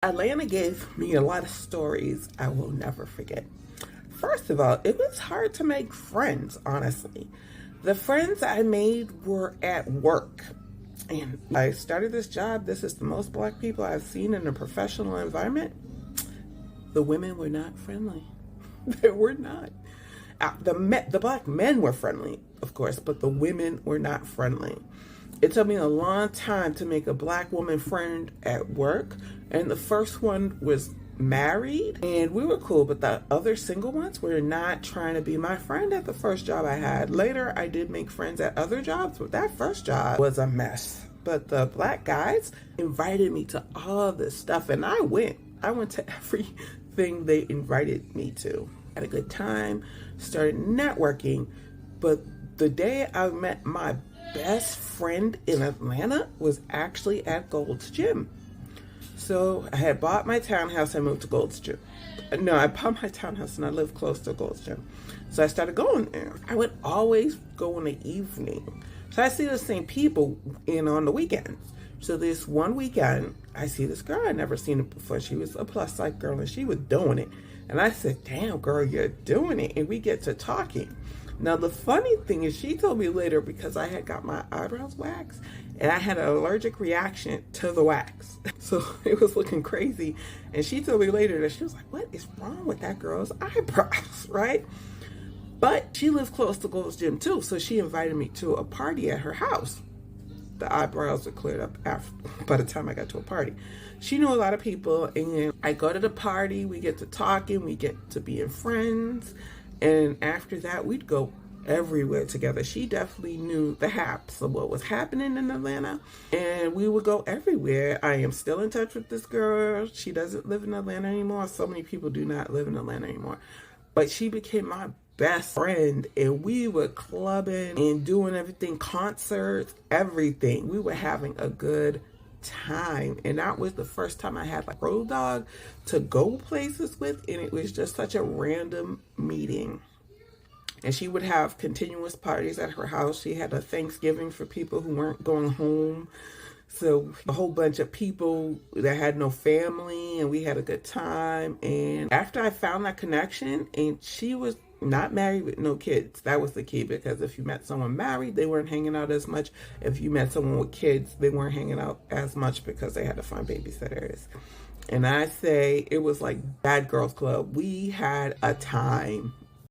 Atlanta gave me a lot of stories I will never forget. First of all, it was hard to make friends, honestly. The friends I made were at work. And I started this job. This is the most black people I've seen in a professional environment. The women were not friendly. They were not. The black men were friendly, of course, but the women were not friendly. It took me a long time to make a black woman friend at work, and the first one was married, and we were cool, but the other single ones were not trying to be my friend at the first job I had. Later, I did make friends at other jobs, but that first job was a mess. But the black guys invited me to all this stuff, and I went. I went to everything they invited me to. Had a good time, started networking, but the day I met my best friend in Atlanta was actually at Gold's Gym. So I had bought my townhouse and moved to Gold's Gym. No, I bought my townhouse and I lived close to Gold's Gym. So I started going there. I would always go in the evening. So I see the same people in on the weekends. So this one weekend, I see this girl. I'd never seen her before. She was a plus size girl and she was doing it. And I said, damn, girl, you're doing it. And we get to talking. Now, the funny thing is she told me later, because I had got my eyebrows waxed and I had an allergic reaction to the wax. So it was looking crazy. And she told me later that she was like, what is wrong with that girl's eyebrows, right? But she lives close to Gold's Gym too. So she invited me to a party at her house. The eyebrows were cleared up by the time I got to a party. She knew a lot of people, and I go to the party, we get to talking, we get to being friends. And after that, we'd go everywhere together. She definitely knew the haps of what was happening in Atlanta, and we would go everywhere. I am still in touch with this girl. She doesn't live in Atlanta anymore. So many people do not live in Atlanta anymore. But she became my best friend, and we were clubbing and doing everything, concerts, everything. We were having a good time, and that was the first time I had like road dog to go places with, and it was just such a random meeting. And she would have continuous parties at her house. She had a Thanksgiving for people who weren't going home, so a whole bunch of people that had no family, and we had a good time. And after I found that connection, and she was not married with no kids. That was the key, because if you met someone married, they weren't hanging out as much. If you met someone with kids, they weren't hanging out as much because they had to find babysitters. And I say it was like Bad Girls Club. We had a time.